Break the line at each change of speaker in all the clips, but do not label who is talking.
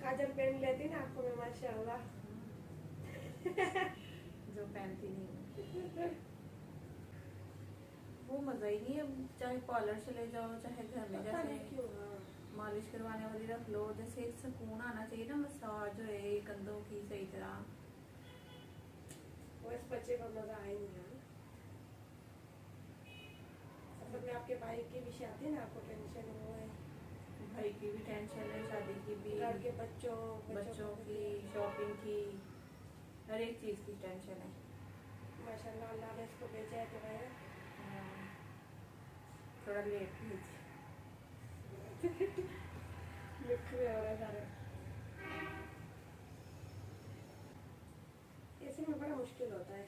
काजल पहन लेती ना आंखों में माशाल्लाह।
जो पहनती नहीं वो मजा ही नहीं है। चाहे पार्लर चले जाओ चाहे घर में, जैसे
क्यों
मालिश करवाने वाली रख लो, जैसे एक सुकून आना चाहिए ना, मसाज जो है कंधों की सही तरह।
वो इस बच्चे को मजा आए नहीं है। सफर में आपके भाई की भी शादी है ना, आपको टेंशन वो है।
भाई की भी टेंशन है, शादी की भी,
घर के बच्चों
की, शॉपिंग की, हर एक चीज की टेंशन है।
माशाल्लाह अल्लाह ने इसको भेजा है तो है।
थोड़ा लेट भेज।
मिक्स में हो रहा है सारे। ऐसे में बड़ा मुश्किल होता है।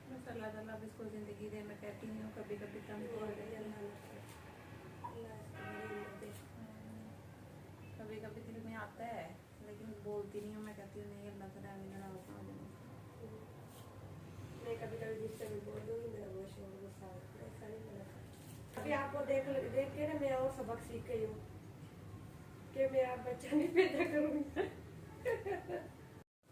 बस अल्लाह ताला अब इसको जिंदगी दे। मैं कहती हूँ कभी कभी तंग हो कभी कभी दिल में आता है, लेकिन बोलती नहीं हूँ। मैं कहती हूँ नहीं, अल्लाह ताला
मैं कभी कभी गुस्से में बोल दूँगी, मेरा वो शोर गुस्सा ऐसा नहीं करता। अभी आपको देख के ना मैं और सबक सीख गई हूँ कि मैं आप बच्चा नहीं पैदा करूँगी।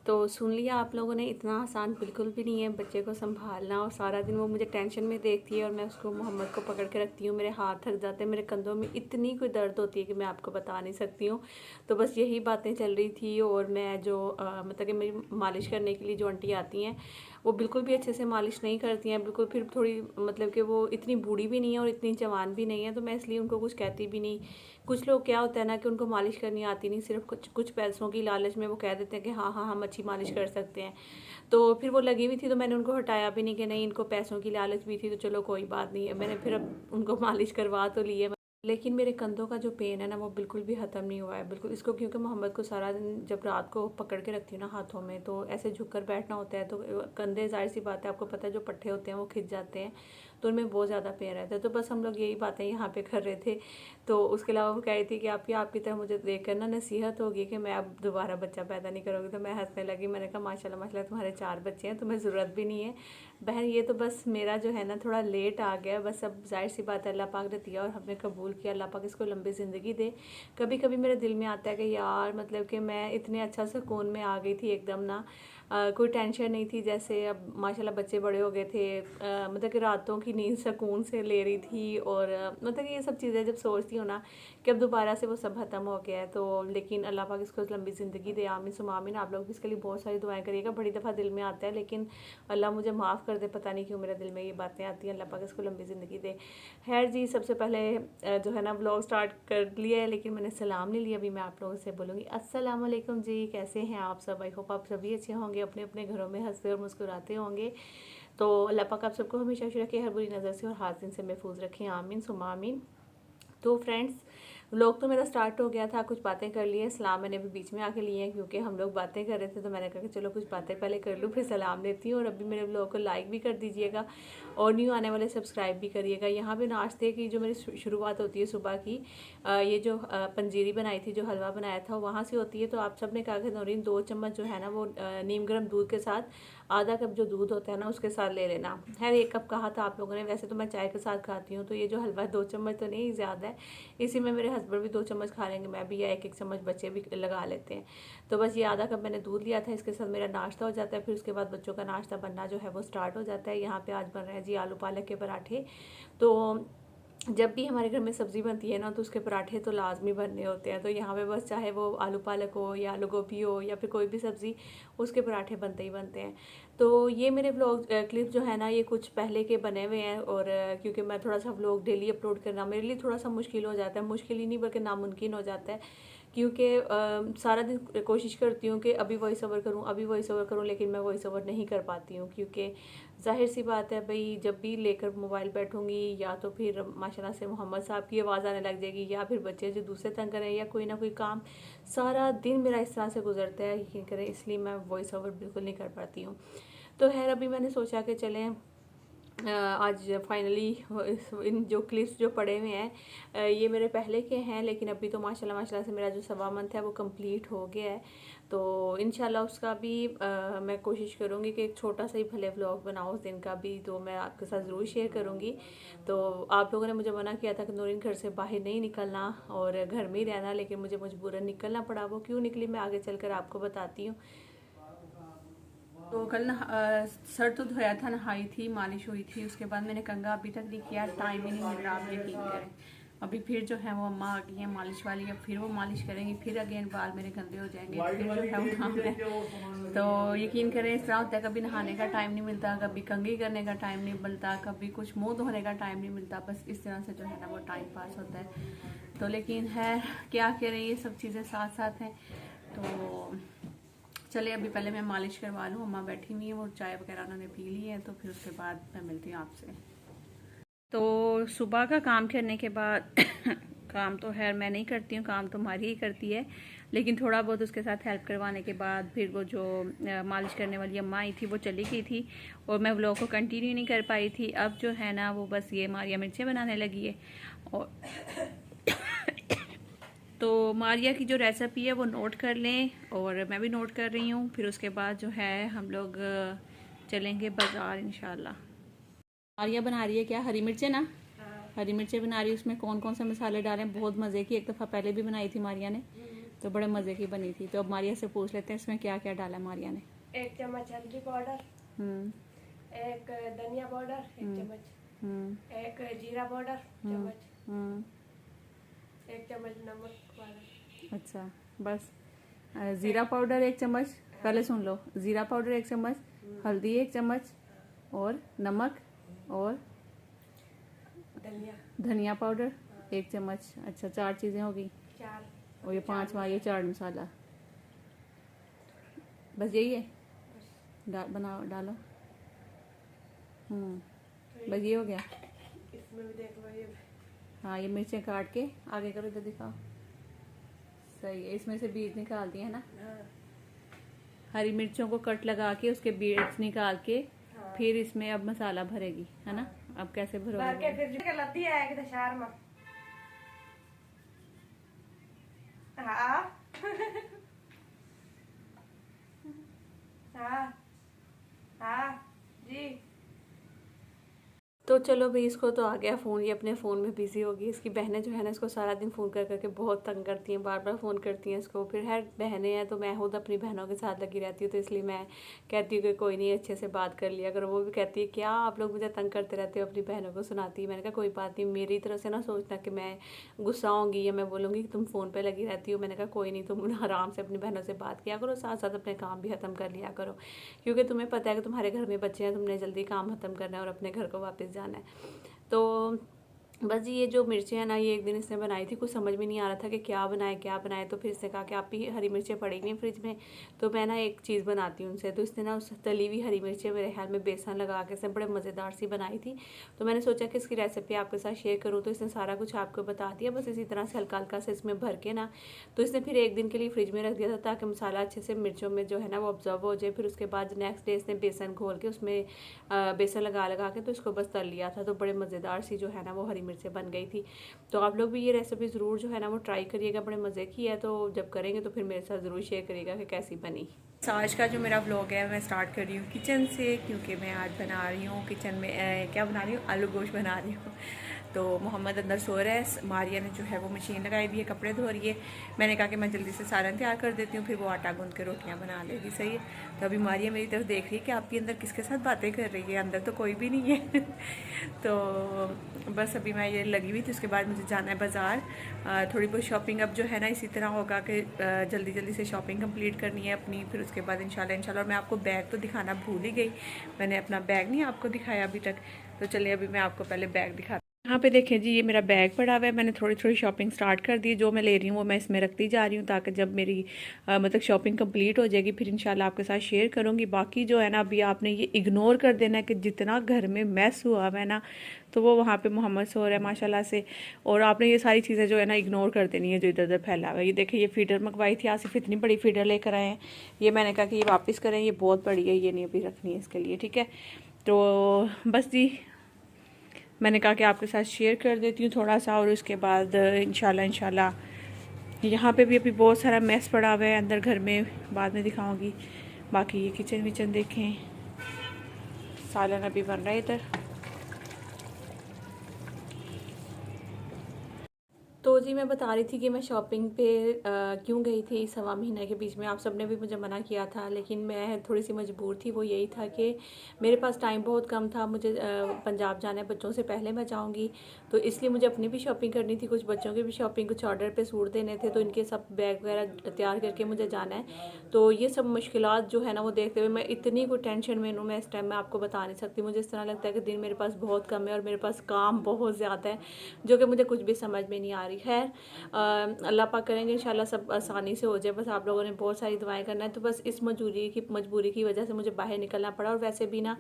तो सुन लिया आप लोगों ने, इतना आसान बिल्कुल भी नहीं है बच्चे को संभालना। और सारा दिन वो मुझे टेंशन में देखती है और मैं उसको मोहम्मद को पकड़ के रखती हूँ। मेरे हाथ थक जाते हैं, मेरे कंधों में इतनी कोई दर्द होती है कि मैं आपको बता नहीं सकती हूँ। तो बस यही बातें चल रही थी। और मैं जो मतलब कि मेरी मालिश करने के लिए जो आंटी आती हैं वो बिल्कुल भी अच्छे से मालिश नहीं करती हैं बिल्कुल। फिर थोड़ी मतलब कि वो इतनी बूढ़ी भी नहीं है और इतनी जवान भी नहीं है, तो मैं इसलिए उनको कुछ कहती भी नहीं। कुछ लोग क्या होता है ना कि उनको मालिश करनी आती नहीं, सिर्फ कुछ पैसों की लालच में वो कह देते हैं कि हाँ हाँ हम अच्छी मालिश कर सकते हैं। तो फिर वो लगी हुई थी तो मैंने उनको हटाया भी नहीं कि नहीं, इनको पैसों की लालच भी थी तो चलो कोई बात नहीं है। मैंने फिर अब उनको मालिश करवा तो ली है। लेकिन मेरे कंधों का जो पेन है ना वो बिल्कुल भी ख़त्म नहीं हुआ है बिल्कुल। इसको क्योंकि मोहम्मद को सारा दिन जब रात को पकड़ के रखती हूँ ना हाथों में, तो ऐसे झुककर बैठना होता है, तो कंधे जाहिर सी बात है, आपको पता है जो पट्टे होते हैं वो खिंच जाते हैं, तो उनमें बहुत ज़्यादा पेन रहता है। तो बस हम लोग यही बातें यहाँ पे कर रहे थे। तो उसके अलावा वो कह रही थी कि आपकी तरह मुझे देख कर ना नसीहत होगी कि मैं अब दोबारा बच्चा पैदा नहीं करूँगी। तो मैं हंसने लगी। मैंने कहा माशाल्लाह माशाल्लाह तुम्हारे 4 बच्चे हैं, तुम्हें ज़रूरत भी नहीं है बहन। ये तो बस मेरा जो है ना थोड़ा लेट आ गया, बस अब जाहिर सी बात है अल्लाह पाक ने दिया और हमने कबूल किया। अल्लाह पाक इसको लंबी ज़िंदगी दे। कभी कभी मेरे दिल में आता है कि यार मतलब कि मैं इतने अच्छा सुकून में आ गई थी एकदम ना, कोई टेंशन नहीं थी। जैसे अब माशाल्लाह बच्चे बड़े हो गए थे, मतलब कि रातों की नींद सुकून से ले रही थी। और मतलब कि ये सब चीज़ें जब सोचती हूँ ना कि अब दोबारा से वो सब ख़त्म हो गया है। तो लेकिन अल्लाह पाक इसको लंबी ज़िंदगी दे, आमीन सुम्मा आमीन। आप लोग भी इसके लिए बहुत सारी दुआएं करिएगा। बड़ी दफ़ा दिल में आता है लेकिन अल्लाह मुझे माफ़ कर दे, पता नहीं क्यों मेरे दिल में ये बातें आती हैं। अल्लाह पाक इसको लंबी ज़िंदगी दे। खैर जी, सबसे पहले जो है ना व्लॉग स्टार्ट कर लिया है लेकिन मैंने सलाम नहीं लिया। अभी मैं आप लोगों से बोलूँगी अस्सलाम वालेकुम जी, कैसे हैं आप सब? आई होप आप सभी अच्छे होंगे, अपने अपने घरों में हंसते और मुस्कुराते होंगे। तो अल्लाह पाक आप सबको हमेशा खुश रखे, हर बुरी नज़र से और हासिन से महफूज रखें, आमीन सुम्मा आमीन। तो फ्रेंड्स, व्लॉग तो मेरा स्टार्ट हो गया था, कुछ बातें कर ली है। सलाम मैंने अभी बीच में आके लिए हैं क्योंकि हम लोग बातें कर रहे थे, तो मैंने कहा कि चलो कुछ बातें पहले कर लूँ फिर सलाम लेती हूँ। और अभी मेरे व्लॉग को लाइक भी कर दीजिएगा और न्यू आने वाले सब्सक्राइब भी करिएगा। यहाँ पे नाश्ते की जो मेरी शुरुआत होती है सुबह की, ये जो पंजीरी बनाई थी, जो हलवा बनाया था वहाँ से होती है। तो आप सब ने कहा कि नौरीन 2 चम्मच जो है ना वो नीम गर्म दूध के साथ, आधा कप जो दूध होता है ना उसके साथ ले लेना है। 1 कप कहा था आप लोगों ने, वैसे तो मैं चाय के साथ खाती हूँ, तो ये जो हलवा 2 चम्मच तो नहीं ज़्यादा है। इसी में मेरे हस्बैंड भी 2 चम्मच खा लेंगे, मैं भी, या 1 चम्मच बच्चे भी लगा लेते हैं। तो बस ये आधा कप मैंने दूध लिया था, इसके साथ मेरा नाश्ता हो जाता है। फिर उसके बाद बच्चों का नाश्ता बनना जो है वो स्टार्ट हो जाता है। यहाँ पे आज बन रहे हैं जी आलू पालक के पराठे। तो जब भी हमारे घर में सब्ज़ी बनती है ना तो उसके पराठे तो लाजमी बनने होते हैं। तो यहाँ पे बस चाहे वो आलू पालक हो या आलू गोभी हो या फिर कोई भी सब्ज़ी, उसके पराठे बनते ही बनते हैं। तो ये मेरे व्लॉग क्लिप जो है ना ये कुछ पहले के बने हुए हैं। और क्योंकि मैं थोड़ा सा व्लॉग डेली अपलोड करना मेरे लिए थोड़ा सा मुश्किल हो जाता है, मुश्किल ही नहीं बल्कि नामुमकिन हो जाता है। क्योंकि सारा दिन कोशिश करती हूँ कि अभी वॉइस ओवर करूँ, अभी वॉइस ओवर करूँ, लेकिन मैं वॉइस ओवर नहीं कर पाती हूँ। क्योंकि ज़ाहिर सी बात है भाई, जब भी लेकर मोबाइल बैठूँगी या तो फिर माशाल्लाह से मोहम्मद साहब की आवाज़ आने लग जाएगी, या फिर बच्चे जो दूसरे तंग करें, या कोई ना कोई काम, सारा दिन मेरा इस तरह से गुजरता है यकीन करें। इसलिए मैं वॉइस ओवर बिल्कुल नहीं कर पाती हूँ। तो खैर अभी मैंने सोचा कि चलें आज फाइनली इन जो क्लिप्स जो पड़े हुए हैं ये मेरे पहले के हैं, लेकिन अभी तो माशाल्लाह से मेरा जो 1.25 मंथ है वो कंप्लीट हो गया है। तो इंशाल्लाह उसका भी मैं कोशिश करूँगी कि एक छोटा सा ही भले व्लॉग बनाऊँ उस दिन का भी, तो मैं आपके साथ ज़रूर शेयर करूँगी। तो आप लोगों ने मुझे मना किया था कि नूरिन घर से बाहर नहीं निकलना और घर में ही रहना, लेकिन मुझे मजबूरन निकलना पड़ा। वो क्यों निकली मैं आगे चलकर आपको बताती हूँ। तो कल सर तो धोया था, नहाई थी, मालिश हुई थी, उसके बाद मैंने कंघा अभी तक नहीं किया, टाइम ही नहीं मिल रहा, आप यकीन करें। अभी फिर जो है वो अम्मा आ गई हैं मालिश वाली, अब फिर वो मालिश करेंगी, फिर अगेन बाल मेरे गंदे हो जाएंगे, फिर जो है वो काम है। तो यकीन करें इस तरह होता है, कभी नहाने का टाइम नहीं मिलता, कभी कंघी करने का टाइम नहीं मिलता, कभी कुछ मुँह धोने का टाइम नहीं मिलता, बस इस तरह से जो है ना वो टाइम पास होता है। तो लेकिन है क्या करें, ये सब चीज़ें साथ साथ हैं। तो चलिए अभी पहले मैं मालिश करवा लूँ, अम्मा बैठी हुई है, वो चाय वगैरह उन्होंने पी ली है, तो फिर उसके बाद मैं मिलती हूँ आपसे। तो सुबह का काम करने के बाद काम तो खैर मैं नहीं करती हूँ, काम तो हमारी ही करती है, लेकिन थोड़ा बहुत उसके साथ हेल्प करवाने के बाद फिर वो जो मालिश करने वाली अम्मा आई थी वो चली गई थी और मैं व्लॉग को कंटिन्यू नहीं कर पाई थी। अब जो है ना वो बस ये मारिया मिर्चें बनाने लगी है और तो मारिया की जो रेसिपी है वो नोट कर लें और मैं भी नोट कर रही हूँ। फिर उसके बाद जो है हम लोग चलेंगे बाज़ार इंशाल्लाह। मारिया बना रही है क्या, हरी मिर्चें ना? हरी मिर्चें बना रही है, उसमें कौन कौन से मसाले डालें, बहुत मज़े की, एक दफ़ा पहले भी बनाई थी मारिया ने, तो बड़े मज़े की बनी थी। तो अब मारिया से पूछ लेते हैं इसमें क्या क्या डाला मारिया ने।
1 चम्मच हल्दी पाउडर, एक धनिया पाउडर 1 चम्मच, एक जीरा पाउडर चम्मच, 1 चम्मच नमक पाउडर।
अच्छा, बस ज़ीरा पाउडर 1 चम्मच, पहले सुन लो, ज़ीरा पाउडर 1 चम्मच, हल्दी 1 चम्मच और नमक और धनिया पाउडर 1 चम्मच। अच्छा 4 चीज़ें होगी,
4
और ये 5वां ये चाट मसाला, बस यही है, बनाओ डालो। बस ये हो गया।
इसमें भी देख लो ये,
हाँ ये मिर्चें काट के आगे करो, इधर दिखाओ, सही है, इसमें से बीज निकाल दिए है ना। हरी मिर्चों को कट लगा के उसके बीज निकाल के फिर इसमें अब मसाला भरेगी है ना। अब कैसे भरोगे?
फिर लद्दी है कि दशहर में। हाँ हाँ हाँ जी।
तो चलो भाई, इसको तो आ गया फ़ोन, ये अपने फ़ोन में बिज़ी होगी। इसकी बहनें जो है ना इसको सारा दिन फ़ोन कर करके बहुत तंग करती हैं, बार बार फ़ोन करती हैं इसको। फिर हर बहनें हैं तो मैं खुद अपनी बहनों के साथ लगी रहती हूँ, तो इसलिए मैं कहती हूँ कि कोई नहीं, अच्छे से बात कर लिया करो। वो भी कहती है क्या आप लोग मुझे तंग करते रहते हो, अपनी बहनों को सुनाती है। मैंने कहा कोई बात नहीं, मेरी तरफ से ना सोचना कि मैं गुस्सा होंगी या मैं बोलूँगी कि तुम फ़ोन पर लगी रहती हो। मैंने कहा कोई नहीं, तुम आराम से अपनी बहनों से बात किया करो, साथ साथ अपने काम भी ख़त्म कर लिया करो, क्योंकि तुम्हें पता है कि तुम्हारे घर में बच्चे हैं, तुमने जल्दी काम ख़त्म करना है और अपने घर को वापस जाना है। तो बस ये जो मिर्चें हैं ना, ये एक दिन इसने बनाई थी, कुछ समझ में नहीं आ रहा था कि क्या बनाए। तो फिर इसने कहा कि आप ही हरी मिर्चें पड़ी हुई हैं फ्रिज में, तो मैं ना एक चीज़ बनाती हूँ उनसे। तो इसने ना उस तली हुई हरी मिर्चें मेरे ख्याल में बेसन लगा के इसने बड़े मज़ेदार सी बनाई थी। तो मैंने सोचा कि इसकी रेसिपी आपके साथ शेयर करूँ, तो इसने सारा कुछ आपको बता दिया। बस इसी तरह से हल्का हल्का से इसमें भर के ना, तो इसने फिर एक दिन के लिए फ्रिज में रख दिया था ताकि मसाला अच्छे से मिर्चों में जो है ना वो ऑब्जर्व हो जाए। फिर उसके बाद नेक्स्ट डे इसने बेसन घोल के उसमें बेसन लगा के तो इसको बस तल लिया था। तो बड़े मज़ेदार सी जो है ना वो हरी मिर्चें बन गई थी। तो आप लोग भी ये रेसिपी ज़रूर जो है ना वो ट्राई करिएगा, बड़े मज़े की है। तो जब करेंगे तो फिर मेरे साथ ज़रूर शेयर करिएगा कि कैसी बनी। आज का जो मेरा व्लॉग है मैं स्टार्ट कर रही हूँ किचन से, क्योंकि मैं आज बना रही हूँ किचन में क्या बना रही हूँ, आलू गोश्त बना रही हूँ। तो मोहम्मद अंदर सो रहा है, मारिया ने जो है वो मशीन लगाई दी है, कपड़े धो रही है। मैंने कहा कि मैं जल्दी से सालन तैयार कर देती हूँ, फिर वो आटा गूंद के रोटियाँ बना लेगी, सही है। तो अभी मारिया मेरी तरफ देख रही है कि आपके अंदर किसके साथ बातें कर रही है, अंदर तो कोई भी नहीं है। तो बस अभी मैं ये लगी हुई थी, उसके बाद मुझे जाना है बाज़ार, थोड़ी बहुत शॉपिंग अब जो है ना इसी तरह होगा कि जल्दी जल्दी से शॉपिंग कंप्लीट करनी है अपनी। फिर उसके बाद इंशाल्लाह। और मैं आपको बैग तो दिखाना भूल ही गई, मैंने अपना बैग नहीं आपको दिखाया अभी तक। तो चलिए अभी मैं आपको पहले बैग दिखाती हूँ। यहाँ पे देखें जी, ये मेरा बैग पड़ा हुआ है, मैंने थोड़ी थोड़ी शॉपिंग स्टार्ट कर दी। जो मैं ले रही हूँ वो मैं इसमें रखती जा रही हूँ, ताकि जब मेरी मतलब शॉपिंग कंप्लीट हो जाएगी फिर इंशाल्लाह आपके साथ शेयर करूँगी। बाकी जो है ना अभी आपने ये इग्नोर कर देना है कि जितना घर में मैस हुआ हुआ है ना, तो वो वहाँ पे मोहम्मद सो रहा है माशाल्लाह से, और आपने ये सारी चीज़ें जो है ना इग्नोर कर देनी है जो इधर उधर फैला हुआ है। ये देखिए, ये फीडर मंगवाई थी आसिफ, इतनी बड़ी फीडर लेकर आए हैं। ये मैंने कहा कि ये वापस करें, ये बहुत बड़ी है, ये नहीं अभी रखनी है इसके लिए, ठीक है। तो बस जी मैंने कहा कि आपके साथ शेयर कर देती हूँ थोड़ा सा, और उसके बाद इंशाल्लाह यहाँ पे भी अभी बहुत सारा मैस पड़ा हुआ है अंदर घर में, बाद में दिखाऊंगी। बाकी ये किचन विचन देखें, सालन अभी बन रहा है इधर। तो जी मैं बता रही थी कि मैं शॉपिंग पे क्यों गई थी इस 1.25 महीने के बीच में। आप सबने भी मुझे मना किया था, लेकिन मैं थोड़ी सी मजबूर थी। वो यही था कि मेरे पास टाइम बहुत कम था, मुझे पंजाब जाना है, बच्चों से पहले मैं जाऊंगी, तो इसलिए मुझे अपनी भी शॉपिंग करनी थी, कुछ बच्चों की भी शॉपिंग, कुछ ऑर्डर पे सूट देने थे, तो इनके सब बैग वगैरह तैयार करके मुझे जाना है। तो ये सब मुश्किलात जो है ना वो देखते हुए मैं इतनी कोई टेंशन में हूँ, मैं इस टाइम में आपको बता नहीं सकती। मुझे इस तरह लगता है कि दिन मेरे पास बहुत कम है और मेरे पास काम बहुत ज़्यादा है, जो कि मुझे कुछ भी समझ में नहीं आ रही। खैर अल्लाह पाक करेंगे इंशाल्लाह सब आसानी से हो जाए। बस आप लोगों ने बहुत सारी दुआएं करना है। तो बस इस मजबूरी की वजह से मुझे बाहर निकलना पड़ा। और वैसे भी ना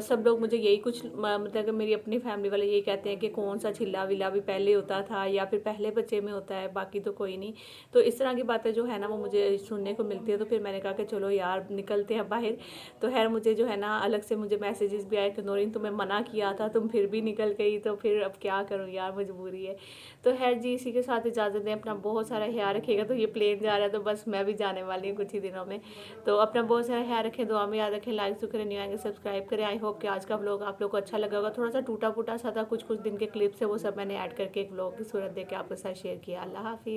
सब लोग मुझे यही कुछ मतलब कि मेरी अपनी फैमिली वाले यही कहते हैं कि कौन सा छिल्ला विला भी पहले होता था या फिर पहले बच्चे में होता है, बाकी तो कोई नहीं। तो इस तरह की बातें जो है ना वो मुझे सुनने को मिलती है। तो फिर मैंने कहा कि चलो यार निकलते हैं बाहर। तो खैर मुझे जो है ना अलग से मुझे मैसेजेस भी आए कि नौरीन तुम्हें मना किया था, तुम फिर भी निकल गई, तो फिर अब क्या करूँ यार, मजबूरी है। तो खैर जी इसी के साथ इजाज़त दें, अपना बहुत सारा ख्याल रखिएगा। तो ये प्लेन जा रहा है, तो बस मैं भी जाने वाली हूँ कुछ ही दिनों में। तो अपना बहुत सारा ख्याल रखें, दुआ में याद रखें, लाइक करें, नहीं आएंगे सब्सक्राइब करें। आई होप कि आज का व्लॉग आप लोग को अच्छा लगा होगा। थोड़ा सा टूटा फूटा सा था, कुछ दिन के क्लिप्स है वो सब मैंने ऐड करके एक व्लॉग की सूरत दे के आपके साथ शेयर किया। अल्लाह हाफिज़।